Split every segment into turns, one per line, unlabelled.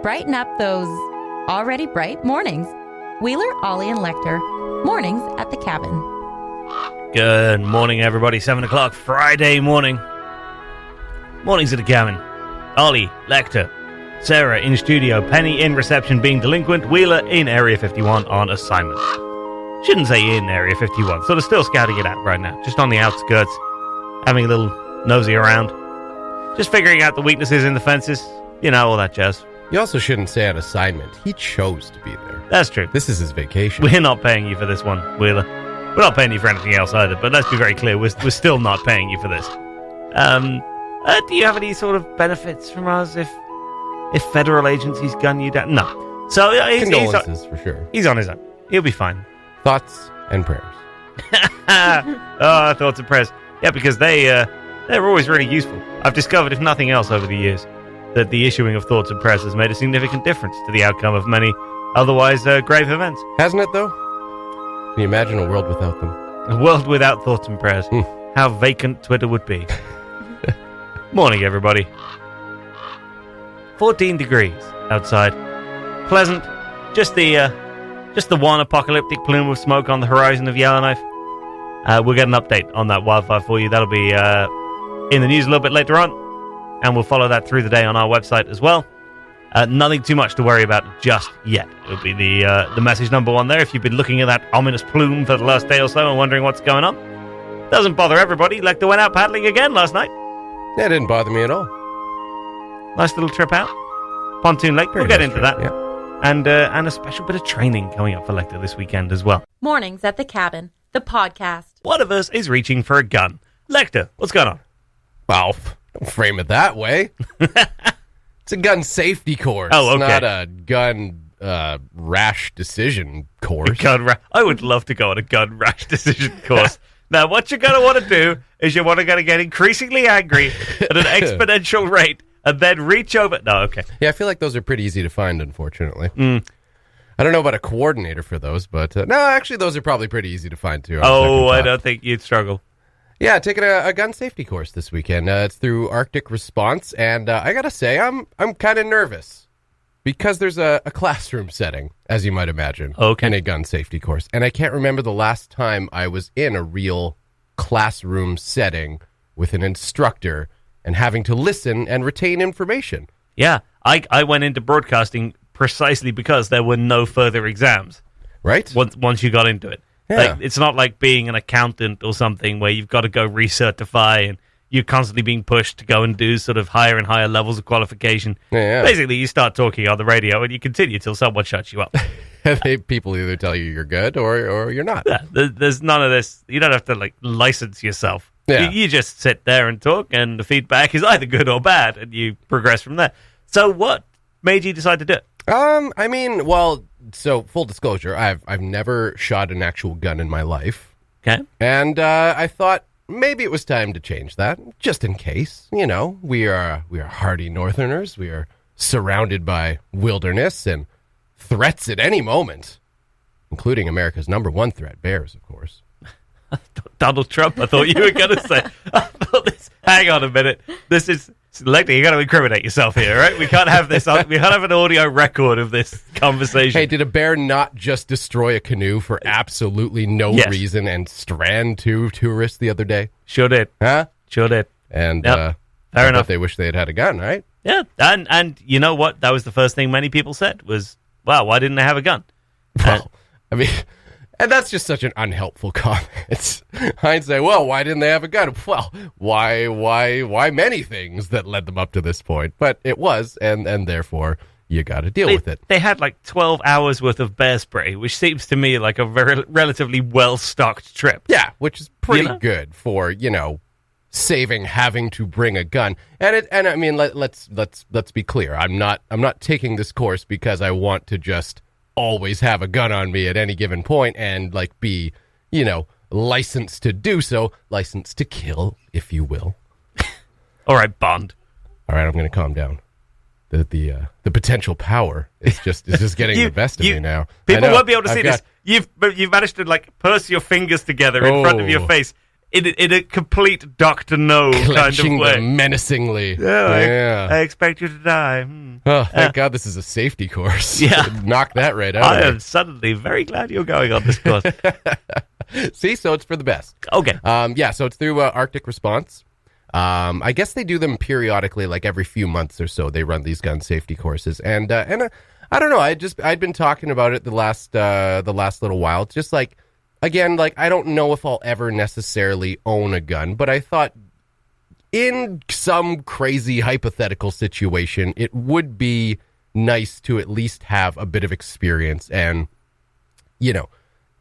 Brighten up those already bright mornings. Wheeler, Ollie, and Lekter. Mornings at the cabin.
Good morning, everybody. 7 o'clock Friday morning. Mornings at the cabin. Ollie, Lekter, Sarah in studio, Penny in reception being delinquent, Wheeler in Area 51 on assignment. Shouldn't say in Area 51, sort of still scouting it out right now. Just on the outskirts, having a little nosy around. Just figuring out the weaknesses in the fences. You know, all that jazz.
You also shouldn't say on assignment. He chose to be there.
That's true.
This is his vacation.
We're not paying you for this one, Wheeler. We're not paying you for anything else either, but let's be very clear, we're still not paying you for this. Do you have any sort of benefits from us if federal agencies gun you down? No. So
condolences for sure.
He's on his own. He'll be fine.
Thoughts and prayers.
Thoughts and prayers. Yeah, because they're always really useful. I've discovered, if nothing else over the years, that the issuing of thoughts and prayers has made a significant difference to the outcome of many otherwise grave events.
Hasn't it, though? Can you imagine a world without them?
A world without thoughts and prayers. How vacant Twitter would be. Morning, everybody. 14 degrees outside. Pleasant. Just the one apocalyptic plume of smoke on the horizon of Yellowknife. We'll get an update on that wildfire for you. That'll be in the news a little bit later on. And we'll follow that through the day on our website as well. Nothing too much to worry about just yet. It'll be the message number one there if you've been looking at that ominous plume for the last day or so and wondering what's going on. Doesn't bother everybody. Lekter went out paddling again last night.
That didn't bother me at all.
Nice little trip out. Pontoon Lake. We'll get into that.
Yeah.
And a special bit of training coming up for Lekter this weekend as well.
Mornings at the cabin, the podcast.
One of us is reaching for a gun. Lekter, what's going on?
Well, don't frame it that way. It's a gun safety course.
Oh, okay.
Not a gun rash decision course.
I would love to go on a gun rash decision course. Now, what you're going to want to do is you're going to get increasingly angry at an exponential rate and then reach over... No, okay.
Yeah, I feel like those are pretty easy to find, unfortunately. I don't know about a coordinator for those, but... no, actually, those are probably pretty easy to find, too.
I don't think you'd struggle.
Yeah, taking a gun safety course this weekend. It's through Arctic Response, and I gotta say, I'm kind of nervous because there's a classroom setting, as you might imagine, in a gun safety course. And I can't remember the last time I was in a real classroom setting with an instructor and having to listen and retain information.
Yeah, I went into broadcasting precisely because there were no further exams.
Right?
Once you got into it.
Yeah.
Like, it's not like being an accountant or something where you've got to go recertify and you're constantly being pushed to go and do sort of higher and higher levels of qualification.
Yeah.
Basically, you start talking on the radio and you continue till someone shuts you up.
People either tell you you're good or you're not.
Yeah, there's none of this. You don't have to license yourself.
Yeah.
You just sit there and talk, and the feedback is either good or bad, and you progress from there. So what made you decide to do it?
So full disclosure, I've never shot an actual gun in my life.
Okay.
And I thought maybe it was time to change that, just in case. You know, we are hardy Northerners. We are surrounded by wilderness and threats at any moment, including America's number one threat, bears, of course.
Donald Trump, I thought you were going to say. Hang on a minute. This is... Lekter, you got to incriminate yourself here, right? We can't have this. We can't have an audio record of this conversation.
Hey, did a bear not just destroy a canoe for absolutely no reason and strand two tourists the other day?
Sure did.
Huh?
Sure did.
And
fair
I
enough.
bet they wish they had a gun, right?
Yeah, and you know what? That was the first thing many people said was, "Wow, why didn't they have a gun?"
Well, I mean. And that's just such an unhelpful comment. Hindsight, well, why didn't they have a gun? Well, why many things that led them up to this point. But it was, and therefore, you got to deal with it.
They had 12 hours worth of bear spray, which seems to me like a very relatively well-stocked trip.
Yeah, which is pretty good for, saving having to bring a gun. And I mean, let's be clear. I'm not taking this course because I want to just always have a gun on me at any given point and be, licensed to do so, licensed to kill, if you will.
All right, Bond.
All right, I'm going to calm down. The potential power is just getting the best of me now.
People won't be able to see this. You've managed to purse your fingers together in front of your face in a complete Dr. No kind of way.
Them menacingly.
Yeah. I expect you to die.
Oh, thank God this is a safety course.
Yeah.
Knock that right out.
I am suddenly very glad you're going on this course.
See, so it's for the best.
Okay.
So it's through Arctic Response. I guess they do them periodically, like every few months or so. They run these gun safety courses, and I don't know. I'd been talking about it the last little while. It's just like, again, like I don't know if I'll ever necessarily own a gun, but I thought in some crazy hypothetical situation, it would be nice to at least have a bit of experience, and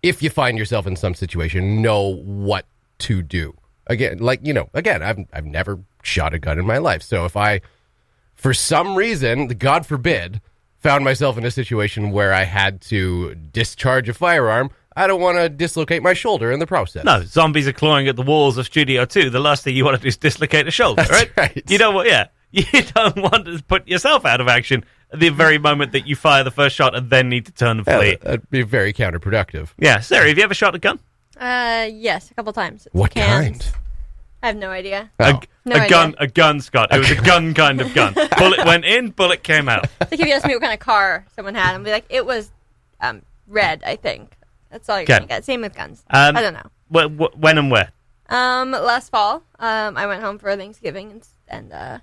if you find yourself in some situation, know what to do. Again, I've never shot a gun in my life. So if I, for some reason, God forbid, found myself in a situation where I had to discharge a firearm, I don't want to dislocate my shoulder in the process.
No, zombies are clawing at the walls of Studio 2. The last thing you want to do is dislocate a shoulder,
That's right?
You don't want to put yourself out of action at the very moment that you fire the first shot and then need to turn and flee.
That'd be very counterproductive.
Yeah, Sarah, have you ever shot a gun?
Yes, a couple times.
What kind?
I have no idea.
Oh.
A gun, Scott. It was a gun kind of gun. Bullet went in, bullet came out.
Like if you ask me what kind of car someone had, I'd be like, it was red, I think. That's all you're going to get. Same with guns. I don't know.
When and where?
Last fall, I went home for Thanksgiving and I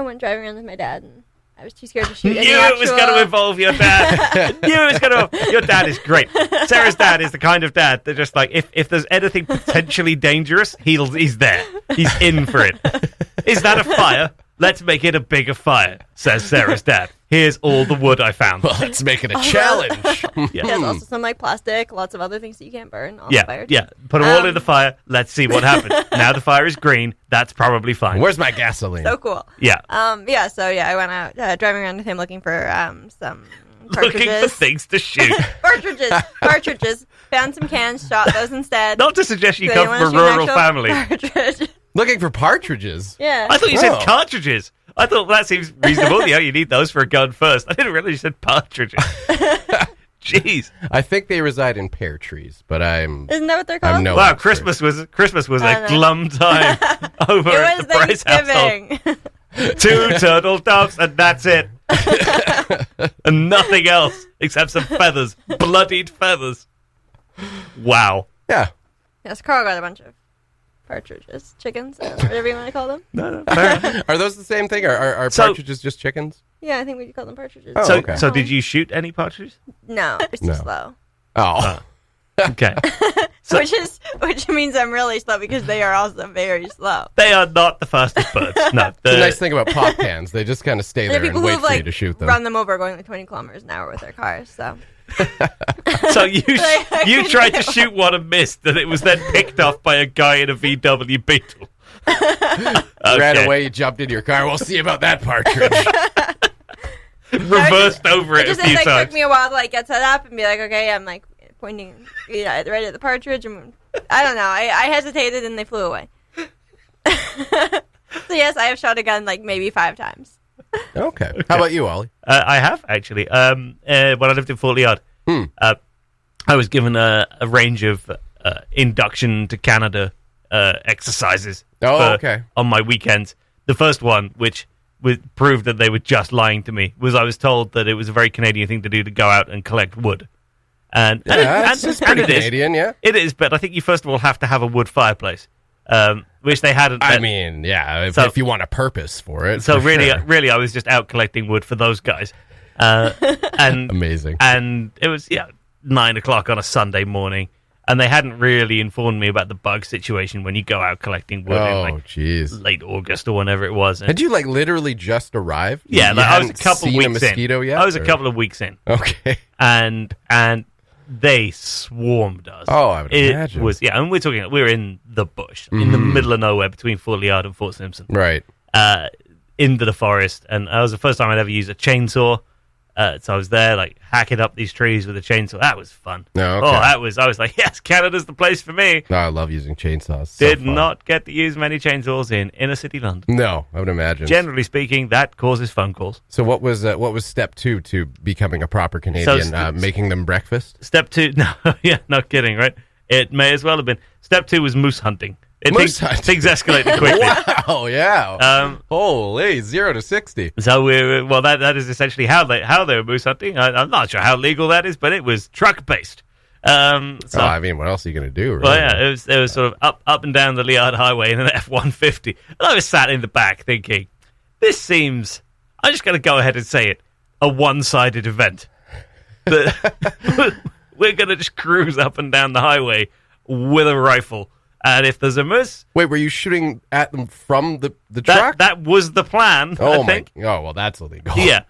went driving around with my dad, and I was too scared to shoot.
It was going to involve your dad. Your dad is great. Sarah's dad is the kind of dad that just like if there's anything potentially dangerous, he's there. He's in for it. Is that a fire? Let's make it a bigger fire, says Sarah's dad. Here's all the wood I found.
Well, let's make it a challenge.
Yeah. There's also some like plastic, lots of other things that you can't burn on the fire.
Yeah, put them all in the fire. Let's see what happens. Now the fire is green. That's probably fine.
Where's my gasoline?
So cool.
Yeah.
I went out driving around with him looking for some cartridges.
Looking for things to shoot.
Cartridges. Found some cans, shot those instead.
Not to suggest you come from a rural family.
Looking for partridges?
Yeah.
I thought you said cartridges. I thought that seems reasonable. Yeah, you need those for a gun first. I didn't realize you said partridges. Jeez.
I think they reside in pear trees, but
Isn't that what they're called?
Wow, Christmas was a glum time over at the Price household. 2 turtle doves, and that's it. And nothing else except some feathers, bloodied feathers. Wow.
Yeah.
Yes, Carl got a bunch of partridges, chickens, whatever you want to call them.
No.
Are those the same thing? Are partridges just chickens?
Yeah, I think we call them partridges.
Oh, okay.
So did you shoot any partridges?
No, it's too slow.
Oh.
Okay.
Which means I'm really slow because they are also very slow.
They are not the fastest birds. No.
The nice thing about pop cans, they just kind of stay there and wait for you to shoot them.
Run them over going like 20 kilometers an hour with their cars, so...
So you tried to shoot one and missed, and it was then picked off by a guy in a VW Beetle.
Ran away, you jumped into your car. We'll see about that partridge.
Reversed over it a few times.
It took me a while to get set up and be like, okay, I'm like pointing right at the partridge, and I don't know. I hesitated and they flew away. So yes, I have shot a gun like maybe 5 times.
Okay. How about you, Ollie?
I have, actually. When I lived in Fort Liard, I was given a range of induction to Canada exercises on my weekends. The first one, which proved that they were just lying to me, was I was told that it was a very Canadian thing to do to go out and collect wood. And
it's pretty Canadian, yeah.
It is, but I think you first of all have to have a wood fireplace. Which they hadn't.
I mean, yeah, if you want a purpose for it.
So really, I was just out collecting wood for those guys. And
amazing.
And it was 9 o'clock on a Sunday morning, and they hadn't really informed me about the bug situation when you go out collecting wood in late August or whenever it was.
Had you literally just arrived?
Yeah, I was a couple of weeks in.
Yet,
I was a couple of weeks in.
Okay.
And they swarmed us.
Oh, I would imagine.
And we're in the bush, in the middle of nowhere between Fort Liard and Fort Simpson.
Right.
Into the forest. And that was the first time I'd ever used a chainsaw. So I was there, hacking up these trees with a chainsaw. That was fun.
Oh, okay.
I was like, yes, Canada's the place for me.
No, I love using chainsaws.
Did not get to use many chainsaws in inner city London.
No, I would imagine.
Generally speaking, that causes phone calls.
So what was step 2 to becoming a proper Canadian? Making them breakfast?
Step 2, no, yeah, not kidding, right? It may as well have been. Step 2 was moose hunting. Things escalated quickly.
Wow, yeah. Holy, 0 to 60.
So that is essentially how they were moose hunting. I'm not sure how legal that is, but it was truck based.
What else are you going to do? Really?
Well, yeah, it was sort of up and down the Liard Highway in an F-150, and I was sat in the back thinking, this seems. I'm just going to go ahead and say it, a one-sided event. We're going to just cruise up and down the highway with a rifle. And if there's a moose...
Wait, were you shooting at them from the truck?
That was the plan, I think.
Oh, well, that's illegal.
Yeah.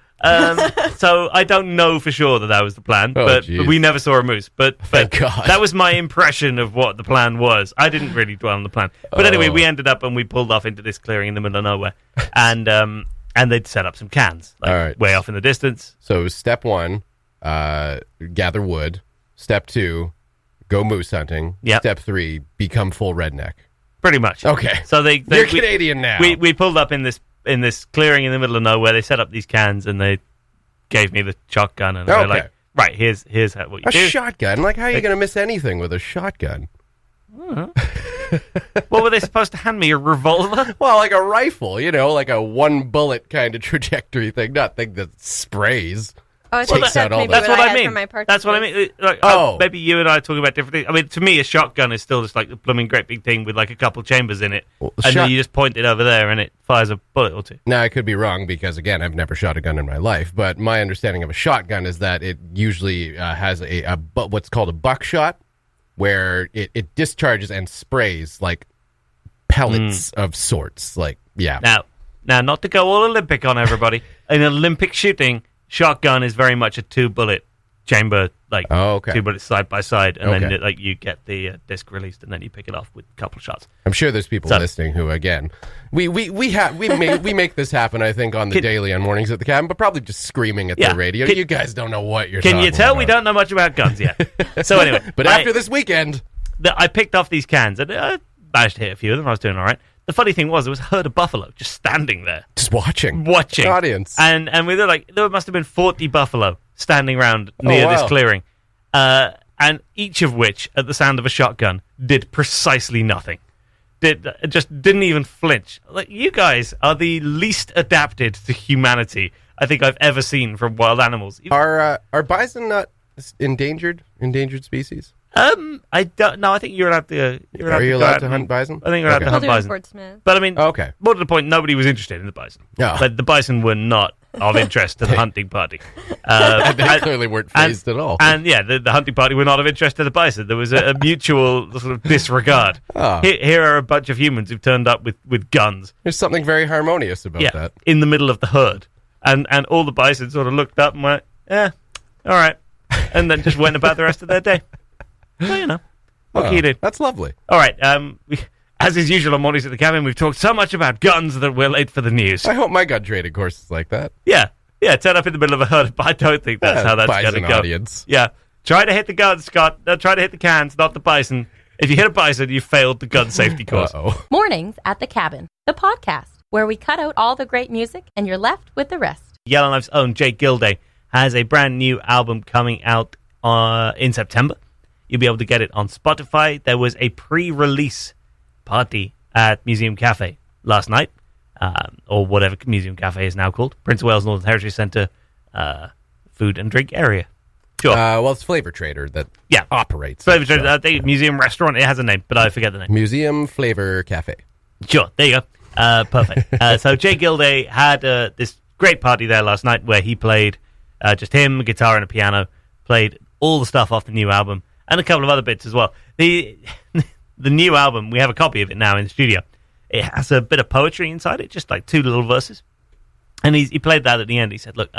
So I don't know for sure that was the plan, but we never saw a moose. But
thank God.
That was my impression of what the plan was. I didn't really dwell on the plan. But anyway, we ended up and we pulled off into this clearing in the middle of nowhere. And they'd set up some cans way off in the distance.
So step 1, gather wood. Step 2... go moose hunting.
Yep.
Step 3, become full redneck.
Pretty much.
Okay.
So
you're Canadian now.
We pulled up in this clearing in the middle of nowhere. They set up these cans and they gave me the shotgun and they're like, right, here's what you do.
A shotgun? Like, how are you going to miss anything with a shotgun?
What were they supposed to hand me? A revolver?
Well, like a rifle, like a one bullet kind of trajectory thing, not thing that sprays.
Oh, that's what I mean.
That's what I mean. Maybe you and I are talking about different things. I mean, to me, a shotgun is still just like a blooming great big thing with like a couple chambers in it. And then you just point it over there and it fires a bullet or two.
Now, I could be wrong because, again, I've never shot a gun in my life. But my understanding of a shotgun is that it usually has what's called a buckshot, where it discharges and sprays like pellets of sorts. Like, yeah.
Now, not to go all Olympic on everybody. In Olympic shooting... shotgun is very much a 2-bullet chamber, 2 bullets side by side, and then you get the disc released, and then you pick it off with a couple of shots.
I'm sure there's people listening who, again, we make this happen. I think on the daily on Mornings at the Cabin, but probably just screaming at the radio. You guys don't know what you're.
Can you tell
about.
We don't know much about guns yet? So anyway,
but after this weekend,
I picked off these cans, and I managed to hit a few of them. I was doing all right. The funny thing was, there was a herd of buffalo just standing there.
Just watching.
Audience. And we were like, there must have been 40 buffalo standing around near this clearing. And each of which, at the sound of a shotgun, did precisely nothing. Didn't even flinch. Like, you guys are the least adapted to humanity I think I've ever seen from wild animals.
Are bison not endangered species?
I don't know. I think you're allowed to.
Are you allowed to hunt bison?
I think you're allowed to hunt bison. But I mean, more to the point, nobody was interested in the bison.
No.
But the bison were not of interest to the hunting party.
They clearly weren't phased at all.
And yeah, the hunting party were not of interest to the bison. There was a mutual sort of disregard. Here are a bunch of humans who've turned up with guns.
There's something very harmonious about that.
In the middle of the herd, and all the bison sort of looked up and went, "Yeah, all right," and then just went about the rest of their day. Well, what can you do?
That's lovely.
All right. As is usual on Mornings at the Cabin, we've talked so much about guns that we're late for the news.
I hope my gun trading course is like that.
Yeah, turn up in the middle of a herd, but I don't think that's how that's going to go.
Audience.
Yeah, try to hit the guns, Scott. Try to hit the cans, not the bison. If you hit a bison, you failed the gun safety course.
Mornings at the Cabin, the podcast, where we cut out all the great music and you're left with the rest.
Yellowknife's own Jake Gilday has a brand new album coming out in September. You'll be able to get it on Spotify. There was a pre-release party at Museum Cafe last night, or whatever Museum Cafe is now called. Prince of Wales Northern Heritage Centre food and drink area. Sure.
Well, it's Flavor Trader that operates.
Flavor Trader, the museum restaurant. It has a name, but I forget the name.
Museum Flavor Cafe.
Sure, there you go. Perfect. So Jay Gilday had this great party there last night where he played just him, a guitar and a piano, played all the stuff off the new album, and a couple of other bits as well. The new album, we have a copy of it now in the studio. It has a bit of poetry inside it, just like 2 little verses. And he played that at the end. He said, look,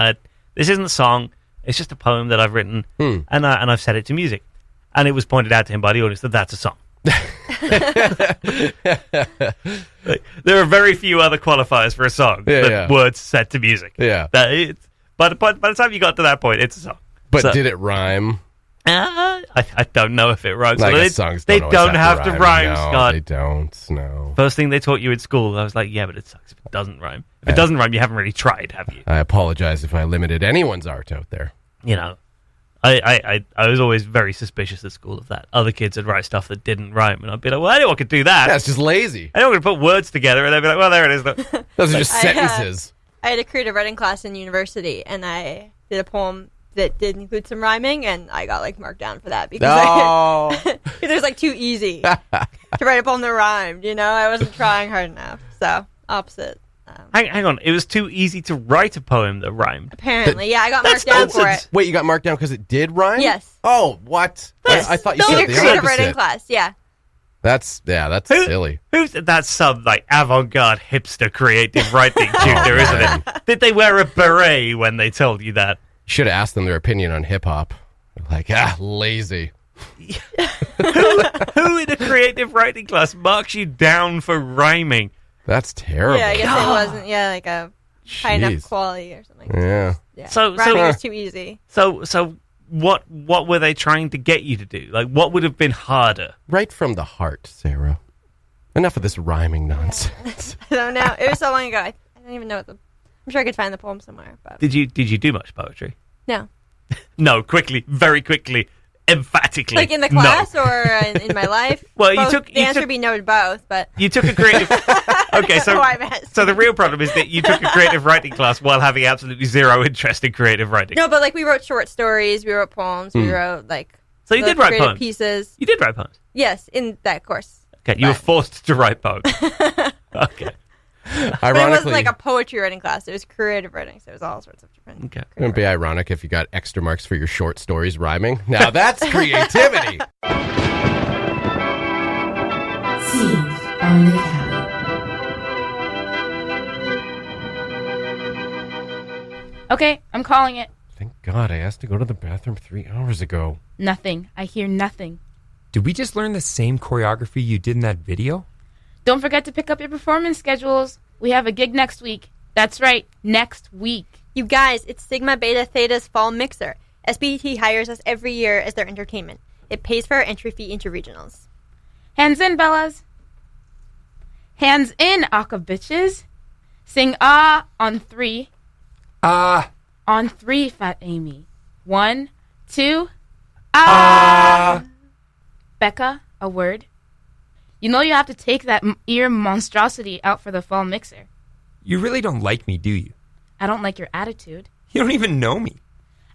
this isn't a song. It's just a poem that I've written, and I've set it to music. And it was pointed out to him by the audience that that's a song. There are very few other qualifiers for a song than words set to music.
Yeah.
But by the time you got to that point, it's a song.
But did it rhyme?
I don't know if it rhymes.
I guess songs don't
have to rhyme, Scott.
They don't, no.
First thing they taught you in school, I was like, yeah, but it sucks if it doesn't rhyme. If it doesn't rhyme, you haven't really tried, have you?
I apologize if I limited anyone's art out there.
You know, I was always very suspicious at school of that. Other kids would write stuff that didn't rhyme, and I'd be like, well, anyone could do that.
That's just lazy.
Anyone could put words together, and they'd be like, well, there it is.
Those are just sentences.
I had a creative writing class in university, and I did a poem that did include some rhyming, and I got marked down for that because it was too easy to write a poem that rhymed. I wasn't trying hard enough. So opposite.
Hang on, it was too easy to write a poem that rhymed.
Apparently, I got marked down for it.
Wait, you got marked down because it did rhyme?
Yes.
Oh, what? I thought you said the opposite.
Creative writing class, yeah.
That's silly.
That's some avant-garde hipster creative writing tutor, isn't it? Did they wear a beret when they told you that?
Should have asked them their opinion on hip hop. Lazy.
Who in a creative writing class marks you down for rhyming?
That's terrible.
Yeah, I guess it wasn't. Yeah, a high enough quality or something.
Yeah.
So
rhyming is too easy.
So what were they trying to get you to do? What would have been harder?
Right from the heart, Sarah. Enough of this rhyming nonsense.
I don't know. It was so long ago. I don't even know I'm sure I could find the poem somewhere. But
did you do much poetry?
No.
No, quickly, very quickly, emphatically.
In the class or in my life?
Well,
the answer would be no to both, but
you took a creative. Okay, so the real problem is that you took a creative writing class while having absolutely zero interest in creative writing.
No, but we wrote short stories, we wrote poems, we wrote
So you did write poems.
Pieces.
You did write poems.
Yes, in that course.
Okay, you were forced to write poems. Okay.
Ironically,
but it wasn't a poetry writing class. It was creative writing, so it was all sorts of different.
Okay.
It would be ironic if you got extra marks for your short stories rhyming. Now that's creativity.
Scenes on the cabin.
Okay, I'm calling it.
Thank God I asked to go to the bathroom 3 hours ago.
Nothing. I hear nothing.
Did we just learn the same choreography you did in that video?
Don't forget to pick up your performance schedules. We have a gig next week. That's right, next week.
You guys, it's Sigma Beta Theta's Fall Mixer. SBT hires us every year as their entertainment. It pays for our entry fee into regionals.
Hands in, Bellas. Hands in, Aka bitches. Sing ah on 3.
Ah.
On 3, Fat Amy. 1, 2, ah. Becca, a word. You know you have to take that ear monstrosity out for the fall mixer.
You really don't like me, do you?
I don't like your attitude.
You don't even know me.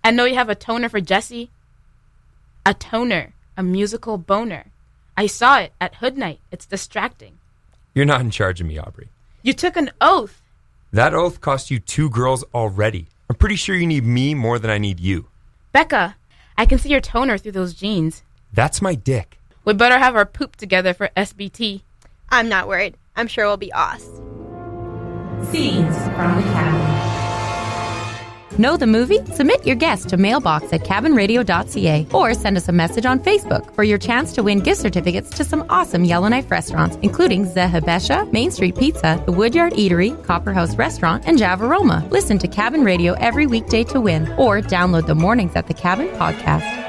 I know you have a toner for Jessie. A toner. A musical boner. I saw it at Hood Night. It's distracting.
You're not in charge of me, Aubrey.
You took an oath.
That oath cost you 2 girls already. I'm pretty sure you need me more than I need you.
Becca, I can see your toner through those jeans.
That's my dick.
We better have our poop together for SBT.
I'm not worried. I'm sure we'll be awesome.
Scenes from the cabin.
Know the movie? Submit your guest to mailbox@cabinradio.ca or send us a message on Facebook for your chance to win gift certificates to some awesome Yellowknife restaurants, including Zehabesha, Main Street Pizza, The Woodyard Eatery, Copperhouse Restaurant, and Javaroma. Listen to Cabin Radio every weekday to win, or download the Mornings at the Cabin podcast.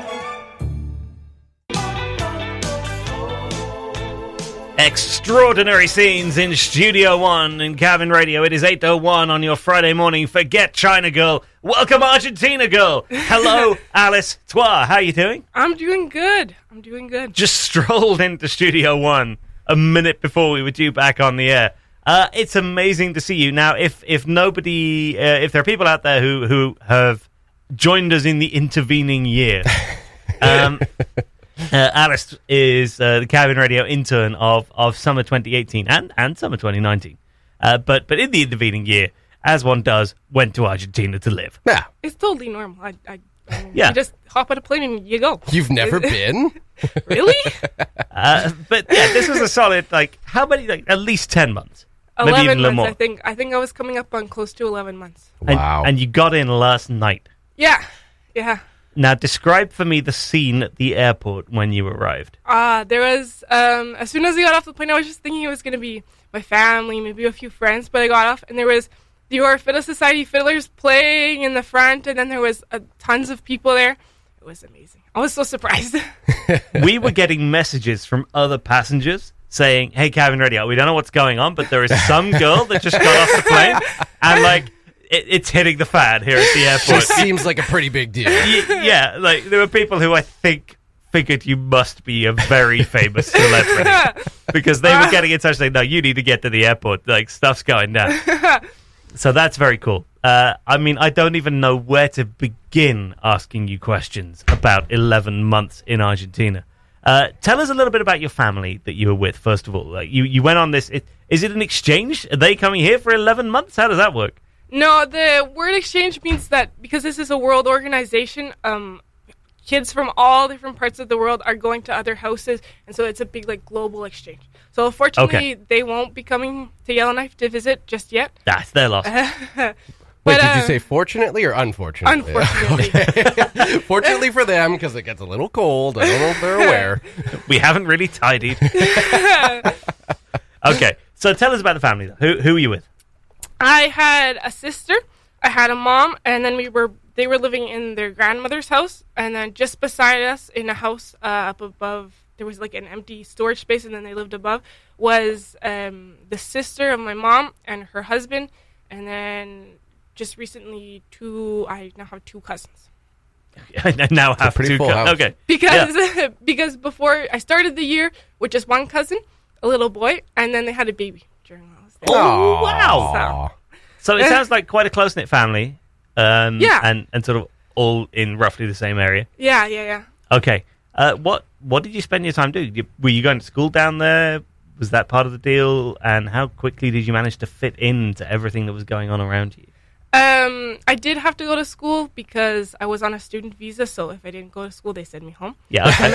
Extraordinary scenes in Studio One in Cabin Radio. It is 8:01 on your Friday morning. Forget China Girl. Welcome Argentina Girl. Hello, Alice Twa. How are you doing?
I'm doing good.
Just strolled into Studio One a minute before we were due back on the air. It's amazing to see you. Now, if nobody, if there are people out there who have joined us in the intervening year, Alice is the Cabin Radio intern of summer 2018 and summer 2019. But in the intervening year, as one does, went to Argentina to live.
Yeah.
It's totally normal.
Yeah.
You just hop on a plane and you go.
You've never been?
Really?
But yeah, this was a solid, how many, at least 10 months?
11 months,
more.
I think I was coming up on close to 11 months.
Wow.
And you got in last night.
Yeah.
Now, describe for me the scene at the airport when you arrived.
There was, as soon as I got off the plane, I was just thinking it was going to be my family, maybe a few friends, but I got off, and there was the Aurora Fiddle Society fiddlers playing in the front, and then there was tons of people there. It was amazing. I was so surprised.
We were getting messages from other passengers saying, hey, Cabin Radio, we don't know what's going on, but there is some girl that just got off the plane, and it's hitting the fan here at the airport.
Just seems like a pretty big deal.
Yeah, like there were people who I think figured you must be a very famous celebrity because they were getting in touch saying, no, you need to get to the airport. Like, stuff's going down. So that's very cool. I mean, I don't even know where to begin asking you questions about 11 months in Argentina. Tell us a little bit about your family that you were with, first of all. Like, you went on this... Is it an exchange? Are they coming here for 11 months? How does that work?
No, the word exchange means that because this is a world organization, kids from all different parts of the world are going to other houses, and so it's a big, like, global exchange. So, unfortunately, they won't be coming to Yellowknife to visit just yet.
That's their loss.
Wait, did you say fortunately or unfortunately?
Unfortunately.
Okay. Fortunately for them, because it gets a little cold. I don't know if they're aware.
We haven't really tidied. Okay, so tell us about the family. Who are you with?
I had a sister, I had a mom, and then they were living in their grandmother's house, and then just beside us in a house up above, there was like an empty storage space, and then they lived above, was the sister of my mom and her husband, and then just recently I now have 2 cousins.
I now have 2 cousins. Okay.
Because before I started the year with just 1 cousin, a little boy, and then they had a baby during all this.
Oh, wow. So it sounds like quite a close-knit family.
Yeah.
And sort of all in roughly the same area.
Yeah.
Okay. What did you spend your time doing? Were you going to school down there? Was that part of the deal? And how quickly did you manage to fit into everything that was going on around you?
I did have to go to school because I was on a student visa, so if I didn't go to school, they sent me home.
Yeah, okay.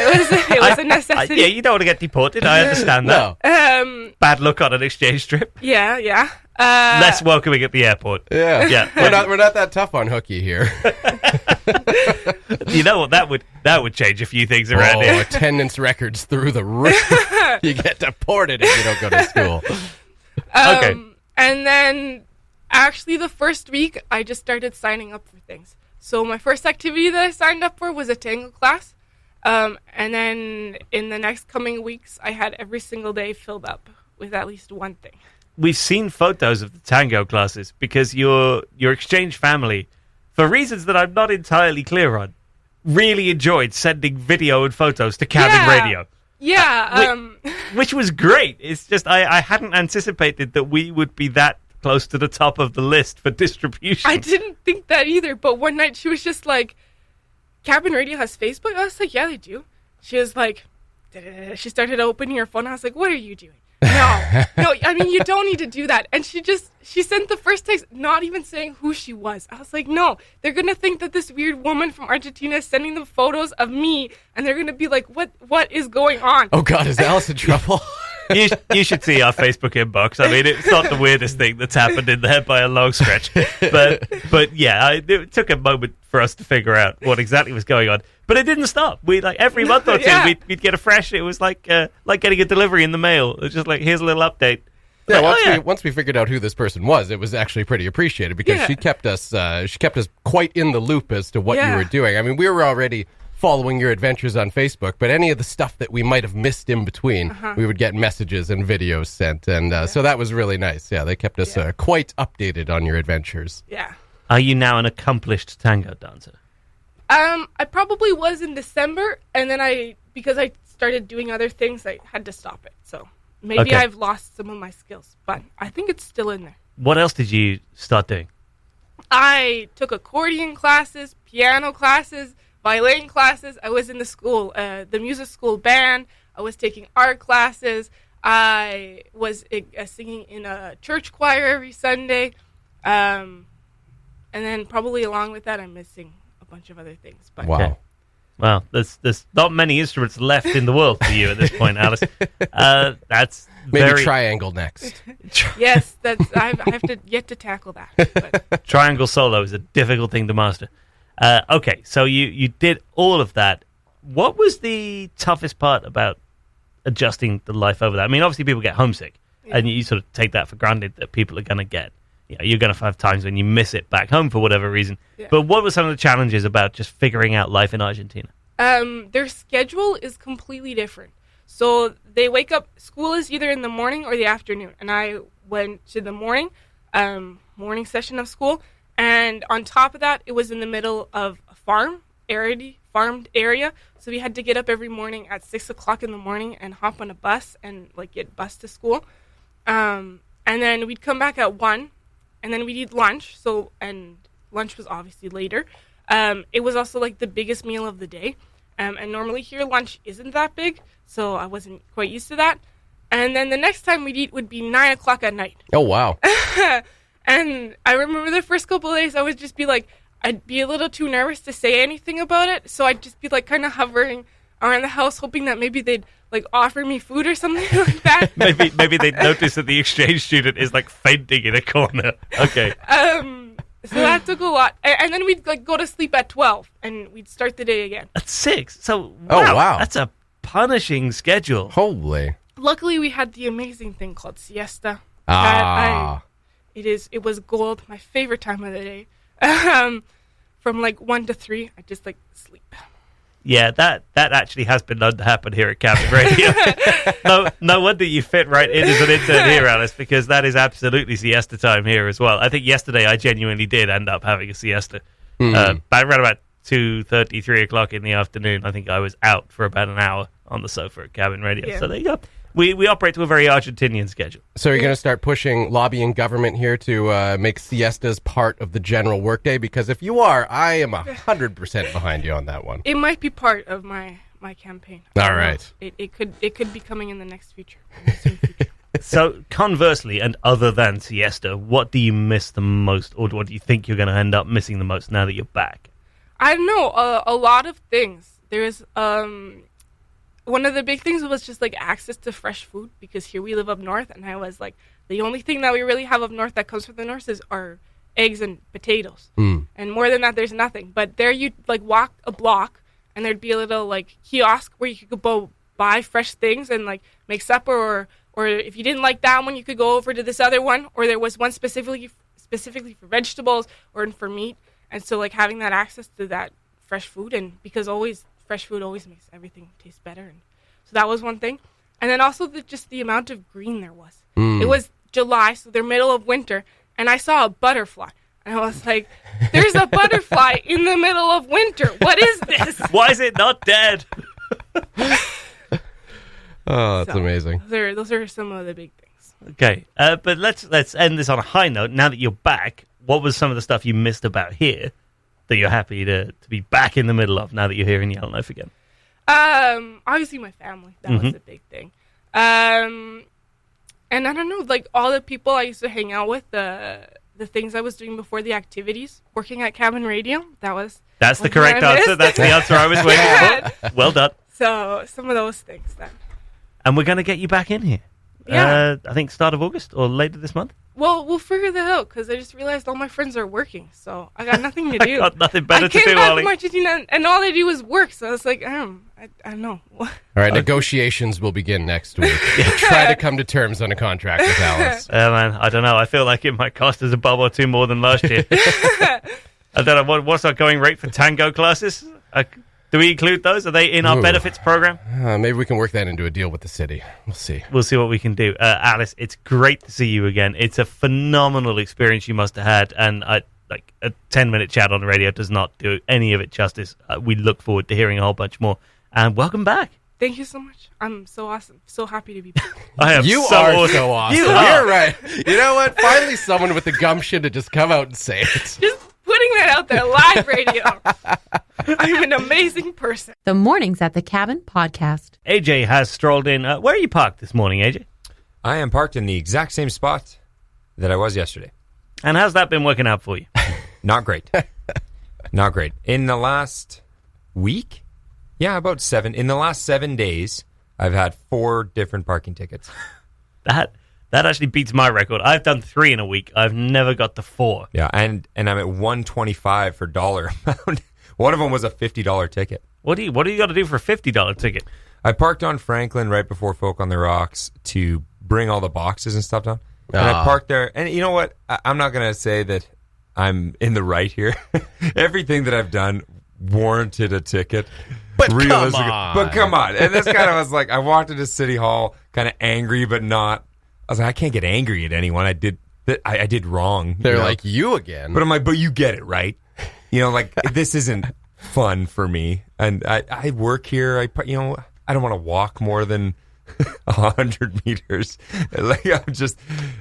It was a necessity.
Yeah, you don't want to get deported. I understand that.
No.
Bad luck on an exchange trip.
Yeah.
Less welcoming at the airport.
Yeah. We're not that tough on Hooky here.
You know what? That would change a few things around here.
Attendance records through the roof. You get deported if you don't go to school.
Okay.
And then, actually, the first week, I just started signing up for things. So my first activity that I signed up for was a tango class. And then in the next coming weeks, I had every single day filled up with at least one thing.
We've seen photos of the tango classes because your exchange family, for reasons that I'm not entirely clear on, really enjoyed sending video and photos to Cabin Radio.
Yeah.
Which was great. It's just I hadn't anticipated that we would be that close to the top of the list for distribution.
I didn't think that either, but one night she was just like, Cabin Radio has Facebook? I was like, yeah, they do. She was like, she started opening her phone. I was like, what are you doing? No, I mean, you don't need to do that. And she sent the first text not even saying who she was. I was like, no, they're going to think that this weird woman from Argentina is sending them photos of me, and they're going to be like, what is going on?
Oh, God, is Alice in trouble?
You should see our Facebook inbox. I mean, it's not the weirdest thing that's happened in there by a long stretch. But yeah, it took a moment for us to figure out what exactly was going on. But it didn't stop. We every month or two, we'd get a fresh. It was like getting a delivery in the mail. It was just like, here's a little update.
Yeah, once we figured out who this person was, it was actually pretty appreciated because she kept us quite in the loop as to what you were doing. I mean, we were already following your adventures on Facebook, but any of the stuff that we might have missed in between, we would get messages and videos sent, and so that was really nice. Yeah, they kept us quite updated on your adventures.
Yeah.
Are you now an accomplished tango dancer?
I probably was in December, and then because I started doing other things, I had to stop it. So maybe I've lost some of my skills, but I think it's still in there.
What else did you start doing?
I took accordion classes, piano classes, violin classes. I was in the music school band. I was taking art classes. I was singing in a church choir every Sunday. And then probably along with that, I'm missing a bunch of other things. But
wow.
Okay. Well, there's not many instruments left in the world for you at this point, Alice. That's
maybe triangle next.
Yes, I have to yet to tackle that. But.
Triangle solo is a difficult thing to master. Okay, so you did all of that. What was the toughest part about adjusting the life over that? I mean, obviously people get homesick, and you sort of take that for granted that people are going to get. You're going to have times when you miss it back home for whatever reason. Yeah. But what were some of the challenges about just figuring out life in Argentina?
Their schedule is completely different. So they wake up, school is either in the morning or the afternoon. And I went to the morning session of school. And on top of that, it was in the middle of a farmed area. So we had to get up every morning at 6 o'clock in the morning and hop on a bus and like get bused to school. And then we'd come back at 1, and then we'd eat lunch. And lunch was obviously later. It was also like the biggest meal of the day. And normally here lunch isn't that big, so I wasn't quite used to that. And then the next time we'd eat would be 9 o'clock at night.
Oh, wow.
And I remember the first couple of days, I would just be like, I'd be a little too nervous to say anything about it. So I'd just be like kind of hovering around the house, hoping that maybe they'd like offer me food or something like that.
maybe they'd notice that the exchange student is like fainting in a corner. Okay.
So that took a lot. And then we'd like go to sleep at 12 and we'd start the day again.
At 6? So,
wow.
That's a punishing schedule.
Holy.
Luckily, we had the amazing thing called siesta. It was gold, my favorite time of the day. From like 1 to 3, I just like sleep.
Yeah, that actually has been known to happen here at Cabin Radio. No wonder you fit right in as an intern here, Alice, because that is absolutely siesta time here as well. I think yesterday I genuinely did end up having a siesta. Around about 2:30, 3 o'clock in the afternoon, I think I was out for about an hour on the sofa at Cabin Radio. Yeah. So there you go. We operate to a very Argentinian schedule.
So you're going to start pushing lobbying government here to make siestas part of the general workday? Because if you are, I am 100% behind you on that one.
It might be part of my campaign.
All right.
It could be coming in the next future.
So conversely, and other than siesta, what do you miss the most, or what do you think you're going to end up missing the most now that you're back?
I don't know. A lot of things. There's one of the big things was just like access to fresh food, because here we live up north, and I was like, the only thing that we really have up north that comes from the north are eggs and potatoes. And more than that, there's nothing. But there you'd like walk a block, and there'd be a little like kiosk where you could go buy fresh things and like make supper, or if you didn't like that one, you could go over to this other one, or there was one specifically for vegetables or for meat. And so like having that access to that fresh food, and because fresh food always makes everything taste better. And so that was one thing. And then also just the amount of green there was. It was July, so they're middle of winter, and I saw a butterfly. And I was like, there's a butterfly in the middle of winter. What is this?
Why is it not dead?
Oh, that's amazing.
Those are some of the big things.
Okay, but let's end this on a high note. Now that you're back, what was some of the stuff you missed about here that you're happy to be back in the middle of now that you're here in Yellowknife again?
Obviously my family. That was a big thing. And I don't know, like all the people I used to hang out with, the things I was doing before the activities, working at Cabin Radio, that's
the correct answer. That's the answer I was waiting for. Well done.
So some of those things then.
And we're going to get you back in here.
Yeah.
I think start of August or later this month.
Well, we'll figure that out, because I just realized all my friends are working, so I got nothing to do.
I got nothing better to do,
I came back
Ollie.
from Argentina, and all they do is work, so I was like, I don't know.
All right, negotiations will begin next week. Try to come to terms on a contract with Alice.
Man, I don't know. I feel like it might cost us a bob or two more than last year. I don't know. What's our going rate for tango classes? Do we include those? Are they in our benefits program?
Maybe we can work that into a deal with the city. We'll see.
We'll see what we can do. Alice, it's great to see you again. It's a phenomenal experience you must have had, and like a 10-minute chat on the radio does not do any of it justice. We look forward to hearing a whole bunch more. And welcome back.
Thank you so much. I'm so awesome. So happy to be back.
I am
you
so
are
awesome.
so awesome.
You're
right. You know what? Finally someone with the gumption to just come out and say it.
Just putting that out there, live radio. I'm an amazing person.
The Mornings at the Cabin podcast.
AJ has strolled in. Where are you parked this morning, AJ?
I am parked in the exact same spot that I was yesterday.
And how's that been working out for you?
Not great. Not great. In the last week? Yeah, about 7. In the last 7 days, I've had 4 different parking tickets.
That actually beats my record. I've done 3 in a week. I've never got to 4.
Yeah, and I'm at $125 for dollar amount. One of them was a $50 ticket.
What do you got to do for a $50 ticket?
I parked on Franklin right before Folk on the Rocks to bring all the boxes and stuff down. And I parked there. And you know what? I'm not going to say that I'm in the right here. Everything that I've done warranted a ticket.
But come on.
And this kind of was like, I walked into City Hall kind of angry, but not. I was like, I can't get angry at anyone. I did that I ddid wrong.
They're like, you again.
But I'm like, but you get it, right? Like, this isn't fun for me. And I work here. I don't want to walk more than 100 meters. Like,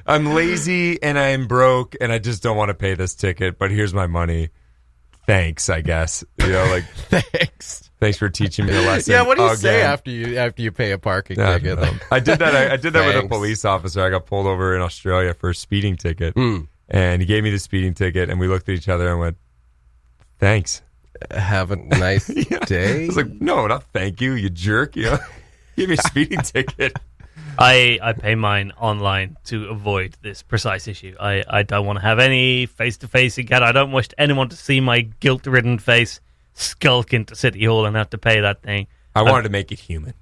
I'm lazy and I'm broke and I just don't want to pay this ticket, but here's my money. Thanks, I guess. Like, thanks for teaching me a lesson.
Yeah, what do you say after you pay a parking ticket?
I did that. I did that with a police officer. I got pulled over in Australia for a speeding ticket, and he gave me the speeding ticket, and we looked at each other and went, "Thanks.
Have a nice day."
I was like, "No, not thank you, you jerk. Give me a speeding ticket."
I pay mine online to avoid this precise issue. I don't want to have any face-to-face again. I don't wish anyone to see my guilt-ridden face skulk into City Hall and have to pay that thing.
I wanted to make it human,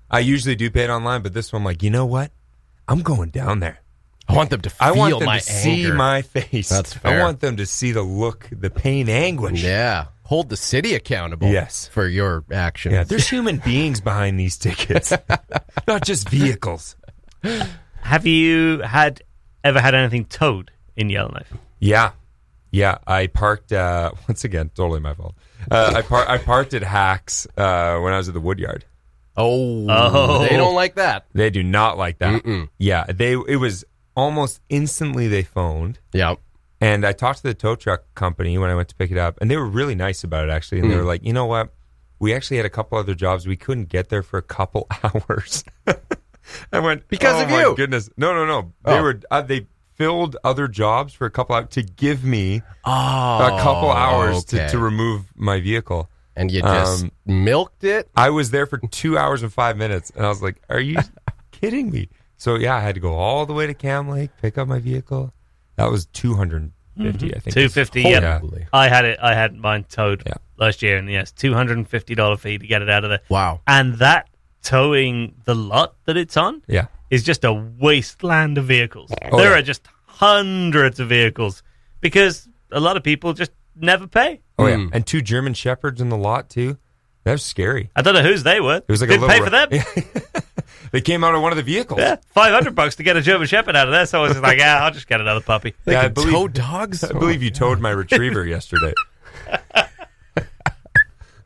I usually do pay it online, but this one, I'm like, you know what? I'm going down there.
I want them to feel my anger. I want them to
see my face.
That's fair.
I want them to see the look, the pain, anguish.
Yeah. Hold the city accountable for your actions.
Yeah, there's human beings behind these tickets, not just vehicles.
Have you ever had anything towed in Yellowknife?
Yeah. I parked, once again, totally my fault. I parked at Hacks when I was at the Woodyard.
Oh. They don't like that.
They do not like that. Mm-mm. Yeah, it was almost instantly they phoned.
Yep.
And I talked to the tow truck company when I went to pick it up, and they were really nice about it, actually. And they were like, you know what? We actually had a couple other jobs. We couldn't get there for a couple hours. I went,
because of you.
Oh, my goodness. No. They filled other jobs for a couple hours to give me a couple hours to remove my vehicle.
And you just milked it?
I was there for 2 hours and 5 minutes, and I was like, are you kidding me? So, yeah, I had to go all the way to Cam Lake, pick up my vehicle. That was $250, I think.
$250, yeah. I had mine towed last year, and yes, $250 fee to get it out of there.
Wow.
And that towing the lot that it's on is just a wasteland of vehicles. There are just hundreds of vehicles because a lot of people just never pay.
Oh, yeah. And 2 German Shepherds in the lot, too. That was scary.
I don't know whose they were.
It was like
didn't pay for them.
They came out of one of the vehicles.
Yeah, $500 to get a German Shepherd out of there. So I was just like, I'll just get another puppy.
I believe, tow dogs?
I believe you towed my retriever yesterday.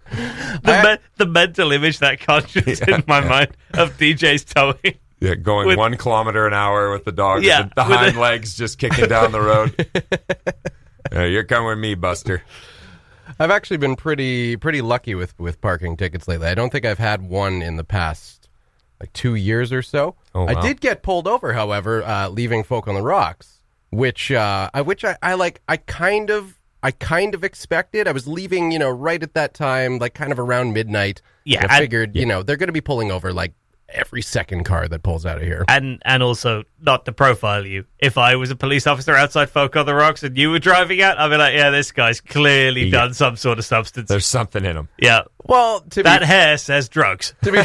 The mental image that conjures in my mind of DJ's towing.
Yeah, going 1 kilometer an hour with the dog, with the hind legs just kicking down the road. You're coming with me, Buster.
I've actually been pretty lucky with parking tickets lately. I don't think I've had one in the past 2 years or so. Oh, wow. I did get pulled over, however, leaving Folk on the Rocks, which I kind of expected. I was leaving, right at that time, kind of around midnight. Yeah, I figured, they're going to be pulling over every second car that pulls out of here.
And also, not to profile you, if I was a police officer outside Folk on the Rocks and you were driving out, I'd be like, yeah, this guy's clearly done some sort of substance.
There's something in him.
Yeah.
Well,
hair says drugs.
To be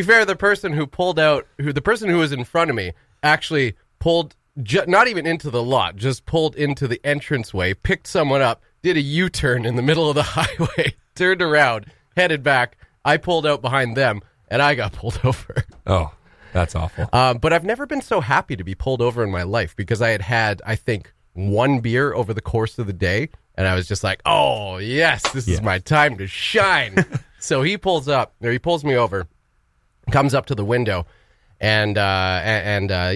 fair, the person who was in front of me actually pulled, not even into the lot, just pulled into the entranceway, picked someone up, did a U-turn in the middle of the highway, turned around, headed back. I pulled out behind them. And I got pulled over.
Oh, that's awful.
But I've never been so happy to be pulled over in my life because I had, I think, 1 beer over the course of the day. And I was just like, oh, yes, this is my time to shine. So he pulls me over, comes up to the window, and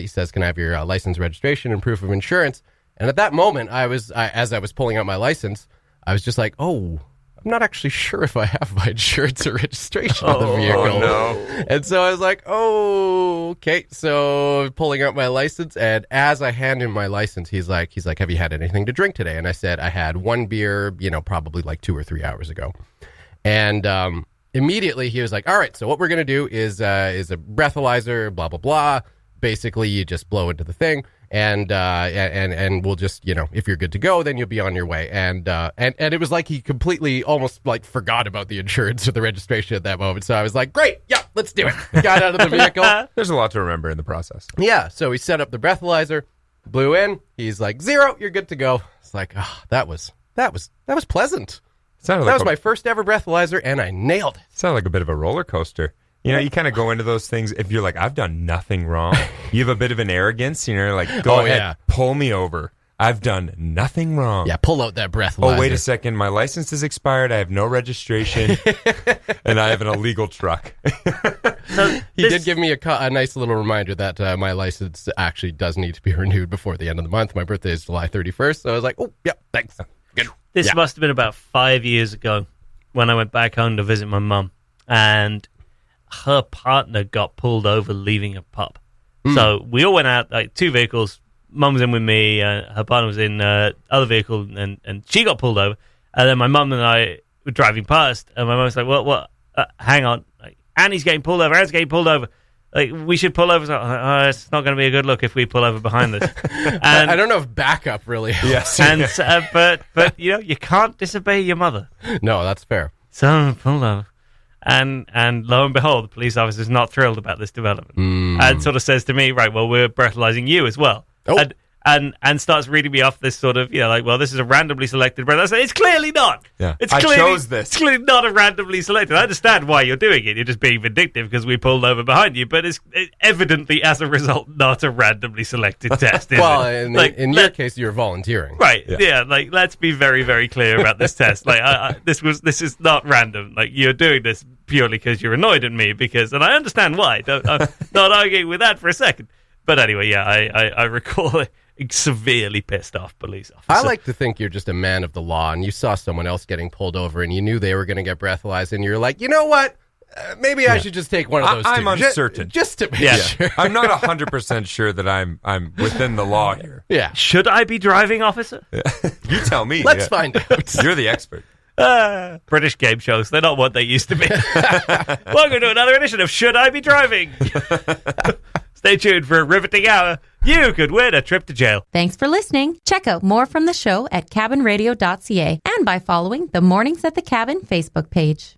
he says, can I have your license, registration, and proof of insurance? And at that moment, as I was pulling out my license, I was just like, oh, I'm not actually sure if I have my insurance or registration on the vehicle.
Oh, no.
And so I was like, oh, okay. So pulling out my license, and as I hand him my license, he's like, have you had anything to drink today? And I said, I had 1 beer, probably 2 or 3 hours ago. And immediately he was like, all right, so what we're going to do is a breathalyzer, blah, blah, blah. Basically, you just blow into the thing. And we'll just, if you're good to go, then you'll be on your way. And it was like he completely almost forgot about the insurance or the registration at that moment. So I was like, great, yeah, let's do it. Got out of the vehicle.
There's a lot to remember in the process.
Yeah. So he set up the breathalyzer, blew in. He's like, 0, you're good to go. It's like, that was pleasant. That was my first ever breathalyzer, and I nailed it.
Sounded like a bit of a roller coaster. You know, you kind of go into those things if you're like, I've done nothing wrong. You have a bit of an arrogance, you know, like, go ahead, pull me over. I've done nothing wrong.
Yeah, pull out that breathalyzer.
Oh, wait a second. My license is expired. I have no registration. And I have an illegal truck.
He did give me a nice little reminder that my license actually does need to be renewed before the end of the month. My birthday is July 31st. So I was like, oh, yeah, thanks. Good.
This must have been about 5 years ago when I went back home to visit my mum. And her partner got pulled over leaving a pup. So we all went out, like 2 vehicles. Mum was in with me, her partner was in other vehicle, and she got pulled over. And then my mum and I were driving past, and my mum was like, what, hang on. Like, Annie's getting pulled over, Annie's getting pulled over. Like, we should pull over. So, it's not going to be a good look if we pull over behind this. And
I don't know if backup really helps.
Yes. And, but, you know, you can't disobey your mother.
No, that's fair.
So, pulled over. And lo and behold, the police officer's not thrilled about this development. And sort of says to me, right, well, we're breathalyzing you as well.
Oh.
And starts reading me off this sort of, you know, like, well, this is a randomly selected breath. I say, it's clearly not.
Yeah.
I
chose this.
It's clearly not a randomly selected. I understand why you're doing it. You're just being vindictive because we pulled over behind you. But it's evidently, as a result, not a randomly selected test, is
well,
it?
in your case, you're volunteering.
Right. Yeah. Like, let's be very, very clear about this test. Like, this is not random. Like, you're doing this purely because you're annoyed at me and I understand why. I'm not arguing with that for a second. But anyway, yeah, I recall a severely pissed off police officer.
I like to think you're just a man of the law and you saw someone else getting pulled over and you knew they were going to get breathalyzed and you're like, you know what? Maybe I should just take one of those
I'm uncertain.
Just to make sure.
I'm not 100% sure that I'm within the law here.
Yeah.
Should I be driving, officer?
You tell me.
Let's find out.
You're the expert.
British game shows, they're not what they used to be. Welcome to another edition of Should I Be Driving? Stay tuned for a riveting hour. You could win a trip to jail.
Thanks for listening. Check out more from the show at cabinradio.ca and by following the Mornings at the Cabin Facebook page.